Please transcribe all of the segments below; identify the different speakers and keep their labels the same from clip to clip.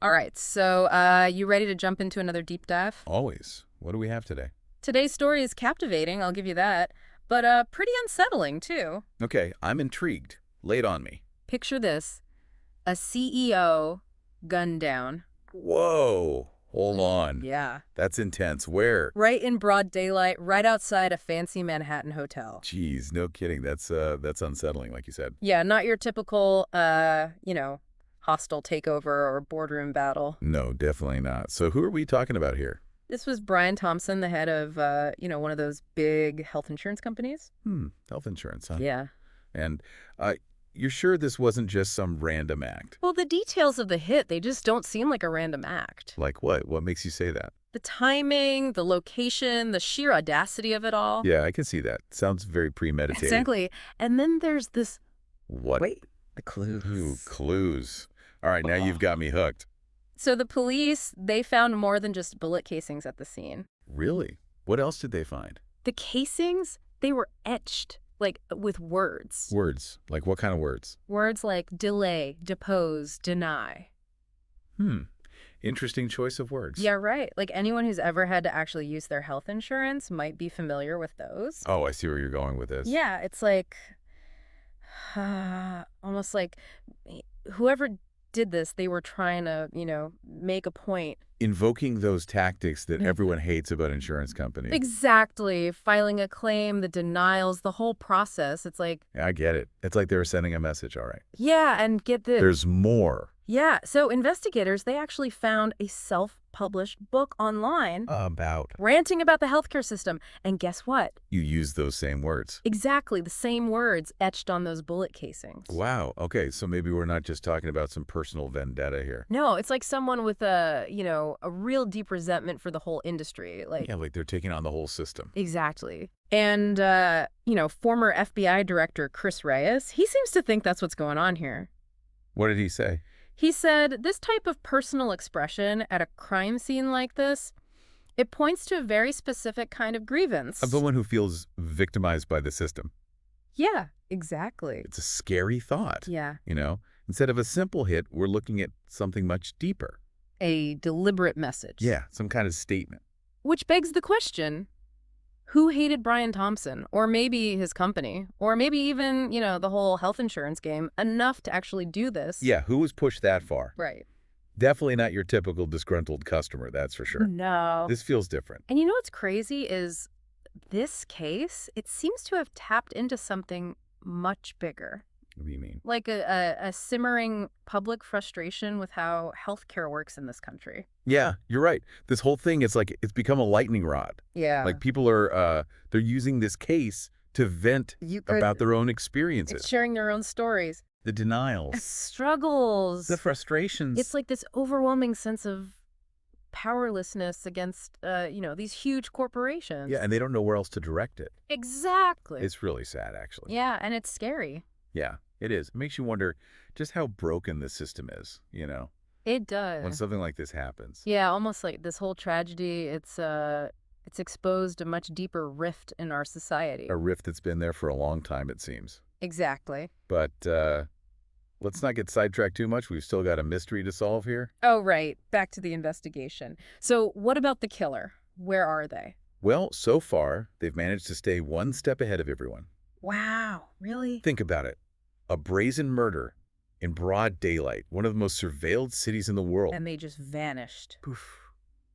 Speaker 1: All right, so you ready to jump into another deep dive?
Speaker 2: Always. What do we have today?
Speaker 1: Today's story is captivating, I'll give you that, but pretty unsettling, too.
Speaker 2: Okay, I'm intrigued. Lay it on me.
Speaker 1: Picture this, a CEO gunned down.
Speaker 2: Whoa. Hold on.
Speaker 1: Yeah.
Speaker 2: That's intense. Where?
Speaker 1: Right in broad daylight, right outside a fancy Manhattan hotel.
Speaker 2: Jeez, no kidding. That's unsettling, like you said.
Speaker 1: Yeah, not your typical, hostile takeover or boardroom battle.
Speaker 2: No, definitely not. So who are we talking about here?
Speaker 1: This was Brian Thompson, the head of, one of those big health insurance companies.
Speaker 2: Health insurance, huh?
Speaker 1: Yeah.
Speaker 2: And you're sure this wasn't just some random act?
Speaker 1: Well, the details of the hit, they just don't seem like a random act.
Speaker 2: Like what? What makes you say that?
Speaker 1: The timing, the location, the sheer audacity of it all.
Speaker 2: Yeah, I can see that. Sounds very premeditated.
Speaker 1: Exactly. And then there's this...
Speaker 2: What?
Speaker 1: Wait, the clues.
Speaker 2: Ooh, clues. All right, now you've got me hooked.
Speaker 1: So the police, they found more than just bullet casings at the scene.
Speaker 2: Really? What else did they find?
Speaker 1: The casings, they were etched, like, with words.
Speaker 2: Words. Like what kind of words?
Speaker 1: Words like delay, depose, deny.
Speaker 2: Interesting choice of words.
Speaker 1: Yeah, right. Like anyone who's ever had to actually use their health insurance might be familiar with those.
Speaker 2: Oh, I see where you're going with this.
Speaker 1: Yeah, it's like, almost like whoever did this, they were trying to, make a point.
Speaker 2: Invoking those tactics that everyone hates about insurance companies.
Speaker 1: Exactly. Filing a claim, the denials, the whole process. It's like...
Speaker 2: Yeah, I get it. It's like they were sending a message, all right.
Speaker 1: Yeah, and get this.
Speaker 2: There's more.
Speaker 1: Yeah, so investigators, they actually found a self-published book online
Speaker 2: About?
Speaker 1: ranting about the healthcare system. And guess what?
Speaker 2: You use those same words.
Speaker 1: Exactly, the same words etched on those bullet casings.
Speaker 2: Wow. Okay, so maybe we're not just talking about some personal vendetta here.
Speaker 1: No, it's like someone with a real deep resentment for the whole industry.
Speaker 2: Yeah, like they're taking on the whole system.
Speaker 1: Exactly. And, former FBI director Chris Reyes, he seems to think that's what's going on here.
Speaker 2: What did he say?
Speaker 1: He said, this type of personal expression at a crime scene like this, it points to a very specific kind of grievance.
Speaker 2: Of someone who feels victimized by the system.
Speaker 1: Yeah, exactly.
Speaker 2: It's a scary thought.
Speaker 1: Yeah.
Speaker 2: Instead of a simple hit, we're looking at something much deeper.
Speaker 1: A deliberate message.
Speaker 2: Yeah, some kind of statement.
Speaker 1: Which begs the question, who hated Brian Thompson, or maybe his company, or maybe even, the whole health insurance game enough to actually do this?
Speaker 2: Yeah, who was pushed that far?
Speaker 1: Right.
Speaker 2: Definitely not your typical disgruntled customer, that's for sure.
Speaker 1: No.
Speaker 2: This feels different.
Speaker 1: And what's crazy is this case, it seems to have tapped into something much bigger.
Speaker 2: What do you mean?
Speaker 1: Like a simmering public frustration with how healthcare works in this country.
Speaker 2: Yeah, you're right. This whole thing, it's like it's become a lightning rod.
Speaker 1: Yeah.
Speaker 2: Like people are, they're using this case to vent about their own experiences.
Speaker 1: Sharing their own stories.
Speaker 2: The denials.
Speaker 1: Struggles.
Speaker 2: The frustrations.
Speaker 1: It's like this overwhelming sense of powerlessness against, these huge corporations.
Speaker 2: Yeah, and they don't know where else to direct it.
Speaker 1: Exactly.
Speaker 2: It's really sad, actually.
Speaker 1: Yeah, and it's scary.
Speaker 2: Yeah, it is. It makes you wonder just how broken the system is,
Speaker 1: It does.
Speaker 2: when something like this happens.
Speaker 1: Yeah, almost like this whole tragedy, it's exposed a much deeper rift in our society.
Speaker 2: A rift that's been there for a long time, it seems.
Speaker 1: Exactly.
Speaker 2: But let's not get sidetracked too much. We've still got a mystery to solve here.
Speaker 1: Oh, right. Back to the investigation. So what about the killer? Where are they?
Speaker 2: Well, so far, they've managed to stay one step ahead of everyone.
Speaker 1: Wow, really?
Speaker 2: Think about it. A brazen murder in broad daylight, one of the most surveilled cities in the world.
Speaker 1: And they just vanished.
Speaker 2: Poof.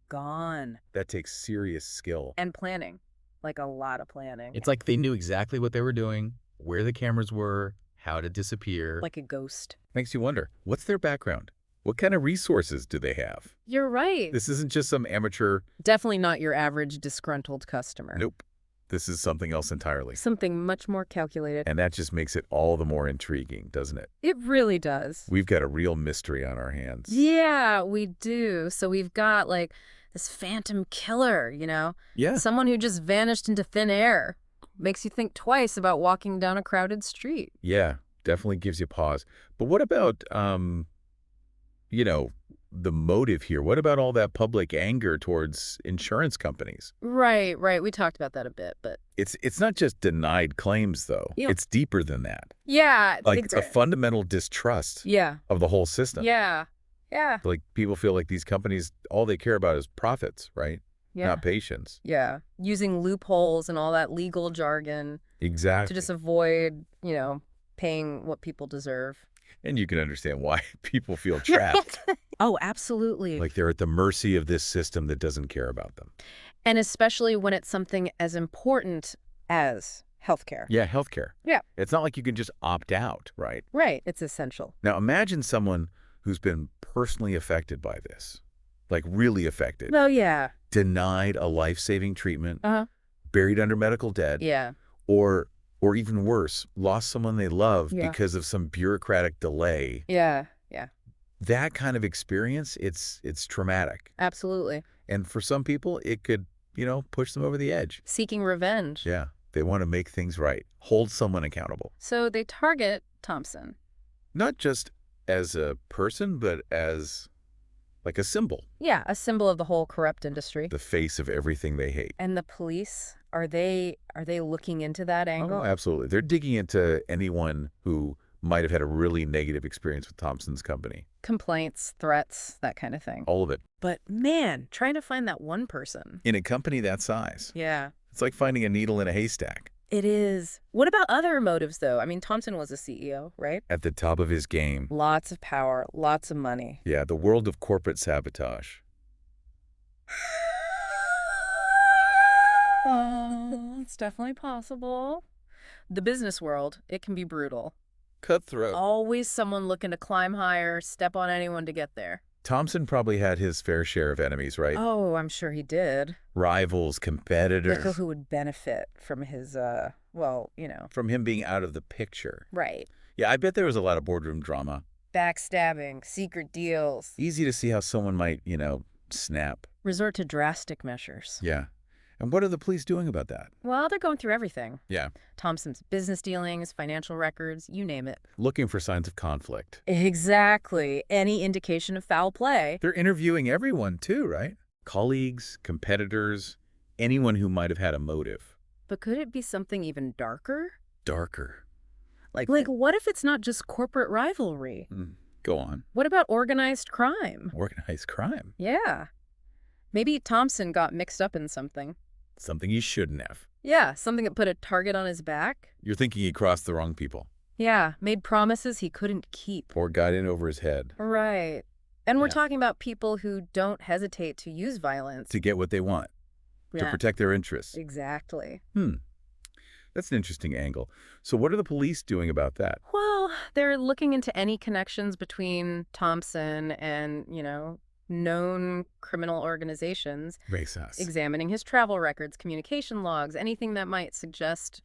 Speaker 1: Gone.
Speaker 2: That takes serious skill.
Speaker 1: And planning. Like a lot of planning.
Speaker 3: It's like they knew exactly what they were doing, where the cameras were, how to disappear.
Speaker 1: Like a ghost.
Speaker 2: Makes you wonder, what's their background? What kind of resources do they have?
Speaker 1: You're right.
Speaker 2: This isn't just some amateur...
Speaker 1: Definitely not your average disgruntled customer.
Speaker 2: Nope. This is something else entirely.
Speaker 1: Something much more calculated.
Speaker 2: And that just makes it all the more intriguing, doesn't it?
Speaker 1: It really does.
Speaker 2: We've got a real mystery on our hands.
Speaker 1: Yeah, we do. So we've got, this phantom killer,
Speaker 2: Yeah.
Speaker 1: Someone who just vanished into thin air. Makes you think twice about walking down a crowded street.
Speaker 2: Yeah, definitely gives you pause. But what about, the motive here? What about all that public anger towards insurance companies?
Speaker 1: Right. We talked about that a bit, but...
Speaker 2: It's not just denied claims, though.
Speaker 1: Yeah.
Speaker 2: It's deeper than that.
Speaker 1: Yeah.
Speaker 2: Like a fundamental distrust
Speaker 1: Yeah.
Speaker 2: of the whole system.
Speaker 1: Yeah. Yeah.
Speaker 2: Like, people feel like these companies, all they care about is profits, right?
Speaker 1: Yeah.
Speaker 2: Not patients.
Speaker 1: Yeah. Using loopholes and all that legal jargon to
Speaker 2: Exactly.
Speaker 1: just avoid, paying what people deserve.
Speaker 2: And you can understand why people feel trapped.
Speaker 1: Oh, absolutely.
Speaker 2: Like they're at the mercy of this system that doesn't care about them.
Speaker 1: And especially when it's something as important as healthcare.
Speaker 2: Yeah, healthcare.
Speaker 1: Yeah.
Speaker 2: It's not like you can just opt out, right?
Speaker 1: Right. It's essential.
Speaker 2: Now, imagine someone who's been personally affected by this, like really affected,
Speaker 1: Well, yeah.
Speaker 2: denied a life-saving treatment,
Speaker 1: Uh-huh.
Speaker 2: buried under medical debt,
Speaker 1: Yeah.
Speaker 2: or even worse, lost someone they love
Speaker 1: Yeah.
Speaker 2: because of some bureaucratic delay.
Speaker 1: Yeah. Yeah.
Speaker 2: That kind of experience, it's traumatic.
Speaker 1: Absolutely.
Speaker 2: And for some people, it could, push them over the edge.
Speaker 1: Seeking revenge.
Speaker 2: Yeah. They want to make things right, hold someone accountable.
Speaker 1: So they target Thompson.
Speaker 2: Not just as a person, but as like a symbol,
Speaker 1: Yeah, a symbol of the whole corrupt industry.
Speaker 2: the face of everything they hate.
Speaker 1: And the police, are they looking into that angle?
Speaker 2: Oh, absolutely. They're digging into anyone who might have had a really negative experience with Thompson's company.
Speaker 1: Complaints, threats, that kind of thing.
Speaker 2: All of it.
Speaker 1: But man, trying to find that one person.
Speaker 2: In a company that size.
Speaker 1: Yeah.
Speaker 2: It's like finding a needle in a haystack.
Speaker 1: It is. What about other motives, though? I mean, Thompson was a CEO, right?
Speaker 2: At the top of his game.
Speaker 1: Lots of power, lots of money.
Speaker 2: Yeah, the world of corporate sabotage.
Speaker 1: It's definitely possible. The business world, it can be brutal.
Speaker 2: Cutthroat.
Speaker 1: Always someone looking to climb higher, step on anyone to get there.
Speaker 2: Thompson probably had his fair share of enemies, right?
Speaker 1: Oh, I'm sure he did.
Speaker 2: Rivals, competitors.
Speaker 1: Like who would benefit from his,
Speaker 2: From him being out of the picture.
Speaker 1: Right.
Speaker 2: Yeah, I bet there was a lot of boardroom drama.
Speaker 1: Backstabbing, secret deals.
Speaker 2: Easy to see how someone might, snap.
Speaker 1: Resort to drastic measures.
Speaker 2: Yeah. And what are the police doing about that?
Speaker 1: Well, they're going through everything.
Speaker 2: Yeah.
Speaker 1: Thompson's business dealings, financial records, you name it.
Speaker 2: Looking for signs of conflict.
Speaker 1: Exactly. Any indication of foul play.
Speaker 2: They're interviewing everyone too, right? Colleagues, competitors, anyone who might have had a motive.
Speaker 1: But could it be something even darker?
Speaker 2: Darker.
Speaker 1: Like what if it's not just corporate rivalry?
Speaker 2: Go on.
Speaker 1: What about organized crime?
Speaker 2: Organized crime.
Speaker 1: Yeah. Maybe Thompson got mixed up in something.
Speaker 2: Something he shouldn't have.
Speaker 1: Yeah, something that put a target on his back.
Speaker 2: You're thinking he crossed the wrong people.
Speaker 1: Yeah, made promises he couldn't keep.
Speaker 2: Or got in over his head.
Speaker 1: Right. And we're
Speaker 2: Yeah.
Speaker 1: talking about people who don't hesitate to use violence.
Speaker 2: To get what they want. To
Speaker 1: Yeah,
Speaker 2: protect their interests.
Speaker 1: exactly.
Speaker 2: That's an interesting angle. So what are the police doing about that?
Speaker 1: Well, they're looking into any connections between Thompson and, known criminal organizations,
Speaker 2: Racist.
Speaker 1: examining his travel records, communication logs, anything that might suggest,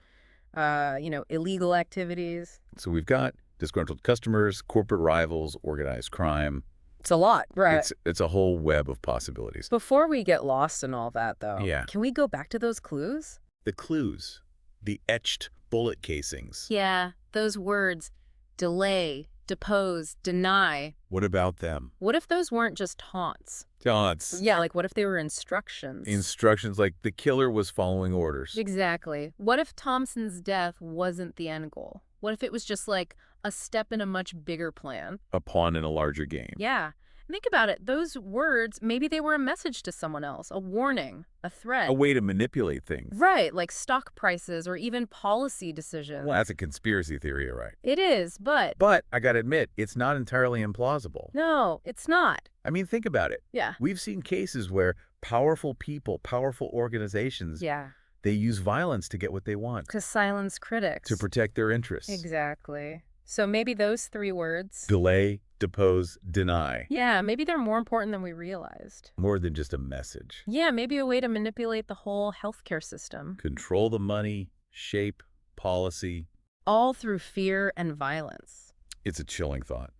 Speaker 1: illegal activities.
Speaker 2: So we've got disgruntled customers, corporate rivals, organized crime.
Speaker 1: It's a lot, right?
Speaker 2: It's a whole web of possibilities.
Speaker 1: Before we get lost in all that, though,
Speaker 2: Yeah.
Speaker 1: can we go back to those clues?
Speaker 2: The clues, the etched bullet casings.
Speaker 1: Yeah, those words, delay, depose, deny.
Speaker 2: What about them?
Speaker 1: What if those weren't just taunts?
Speaker 2: Taunts.
Speaker 1: Yeah, like what if they were instructions?
Speaker 2: Instructions like the killer was following orders.
Speaker 1: Exactly. What if Thompson's death wasn't the end goal? What if it was just like a step in a much bigger plan?
Speaker 2: A pawn in a larger game.
Speaker 1: Yeah. Think about it. Those words, maybe they were a message to someone else, a warning, a threat.
Speaker 2: A way to manipulate things.
Speaker 1: Right, like stock prices or even policy decisions.
Speaker 2: Well, that's a conspiracy theory, right?
Speaker 1: It is, but...
Speaker 2: But I gotta admit, it's not entirely implausible.
Speaker 1: No, it's not.
Speaker 2: I mean, think about it.
Speaker 1: Yeah.
Speaker 2: We've seen cases where powerful people, powerful organizations,
Speaker 1: Yeah.
Speaker 2: they use violence to get what they want.
Speaker 1: To silence critics.
Speaker 2: To protect their interests.
Speaker 1: Exactly. So maybe those three words...
Speaker 2: Delay, depose, deny.
Speaker 1: Yeah, maybe they're more important than we realized.
Speaker 2: More than just a message.
Speaker 1: Yeah, maybe a way to manipulate the whole healthcare system.
Speaker 2: Control the money, shape, policy.
Speaker 1: All through fear and violence.
Speaker 2: It's a chilling thought.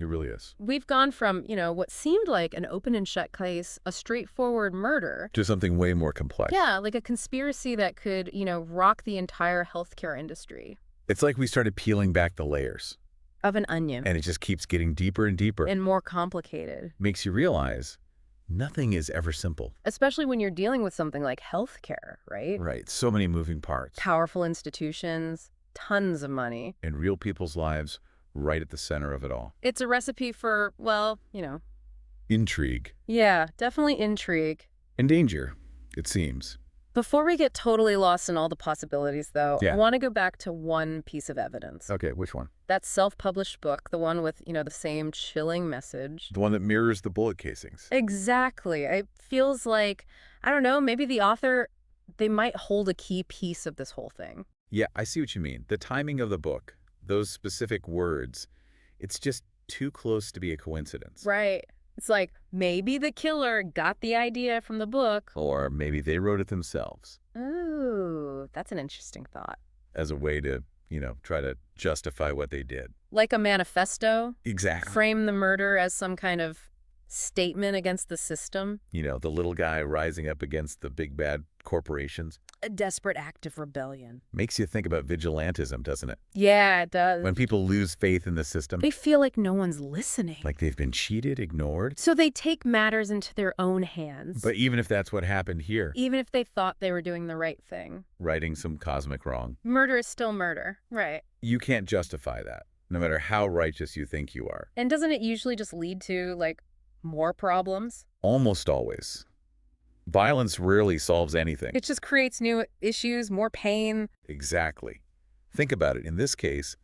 Speaker 2: It really is.
Speaker 1: We've gone from, what seemed like an open and shut case, a straightforward murder.
Speaker 2: To something way more complex.
Speaker 1: Yeah, like a conspiracy that could, rock the entire healthcare industry.
Speaker 2: It's like we started peeling back the layers.
Speaker 1: Of an onion.
Speaker 2: And it just keeps getting deeper and deeper.
Speaker 1: And more complicated.
Speaker 2: Makes you realize nothing is ever simple.
Speaker 1: Especially when you're dealing with something like healthcare, right?
Speaker 2: Right. So many moving parts.
Speaker 1: Powerful institutions, tons of money.
Speaker 2: And real people's lives right at the center of it all.
Speaker 1: It's a recipe for, well,
Speaker 2: Intrigue.
Speaker 1: yeah, definitely intrigue.
Speaker 2: And danger, it seems.
Speaker 1: Before we get totally lost in all the possibilities, though,
Speaker 2: Yeah.
Speaker 1: I want to go back to one piece of evidence.
Speaker 2: Okay, which one?
Speaker 1: That self-published book, the one with, the same chilling message.
Speaker 2: The one that mirrors the bullet casings.
Speaker 1: Exactly. It feels like, I don't know, maybe the author, they might hold a key piece of this whole thing.
Speaker 2: Yeah, I see what you mean. The timing of the book, those specific words, it's just too close to be a coincidence.
Speaker 1: Right. It's like, maybe the killer got the idea from the book.
Speaker 2: Or maybe they wrote it themselves
Speaker 1: Ooh, that's an interesting thought.
Speaker 2: as a way to, try to justify what they did.
Speaker 1: Like a manifesto?
Speaker 2: Exactly.
Speaker 1: Frame the murder as some kind of statement against the system?
Speaker 2: The little guy rising up against the big bad corporations.
Speaker 1: A desperate act of rebellion.
Speaker 2: Makes you think about vigilantism, doesn't it?
Speaker 1: Yeah, it does.
Speaker 2: When people lose faith in the system,
Speaker 1: They feel like no one's listening.
Speaker 2: like they've been cheated, ignored.
Speaker 1: So they take matters into their own hands.
Speaker 2: But even if that's what happened here,
Speaker 1: even if they thought they were doing the right thing.
Speaker 2: righting some cosmic wrong,
Speaker 1: Murder is still murder. Right.
Speaker 2: you can't justify that, no matter how righteous you think you are.
Speaker 1: And doesn't it usually just lead to, more problems?
Speaker 2: Almost always. Violence rarely solves anything.
Speaker 1: It just creates new issues, more pain.
Speaker 2: Exactly. Think about it. In this case,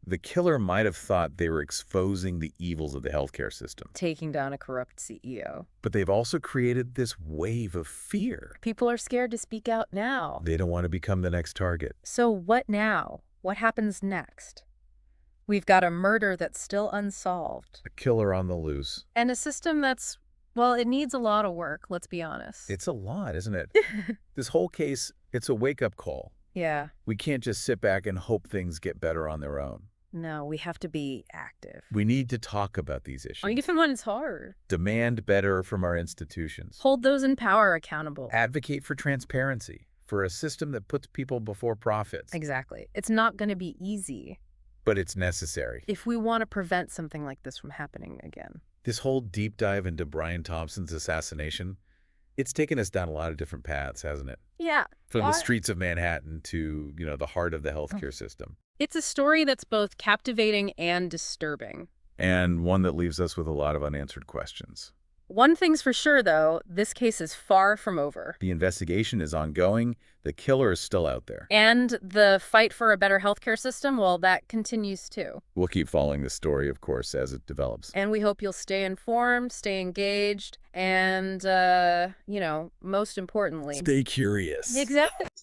Speaker 2: the killer might have thought they were exposing the evils of the healthcare system.
Speaker 1: Taking down a corrupt CEO.
Speaker 2: But they've also created this wave of fear.
Speaker 1: People are scared to speak out now.
Speaker 2: They don't want to become the next target.
Speaker 1: So what now? What happens next? We've got a murder that's still unsolved.
Speaker 2: A killer on the loose.
Speaker 1: And a system that's, well, it needs a lot of work, let's be honest.
Speaker 2: It's a lot, isn't it? This whole case, it's a wake-up call.
Speaker 1: Yeah.
Speaker 2: We can't just sit back and hope things get better on their own.
Speaker 1: No, we have to be active.
Speaker 2: We need to talk about these issues.
Speaker 1: Even when it's hard.
Speaker 2: Demand better from our institutions.
Speaker 1: Hold those in power accountable.
Speaker 2: Advocate for transparency, for a system that puts people before profits.
Speaker 1: Exactly. It's not going to be easy
Speaker 2: But it's necessary.
Speaker 1: if we want to prevent something like this from happening again.
Speaker 2: This whole deep dive into Brian Thompson's assassination, it's taken us down a lot of different paths, hasn't it?
Speaker 1: Yeah.
Speaker 2: From the streets of Manhattan to, the heart of the healthcare system.
Speaker 1: It's a story that's both captivating and disturbing.
Speaker 2: And one that leaves us with a lot of unanswered questions.
Speaker 1: One thing's for sure, though, this case is far from over.
Speaker 2: The investigation is ongoing. The killer is still out there.
Speaker 1: And the fight for a better healthcare system, well, that continues too.
Speaker 2: We'll keep following the story, of course, as it develops.
Speaker 1: And we hope you'll stay informed, stay engaged, and, most importantly...
Speaker 2: Stay curious.
Speaker 1: Exactly.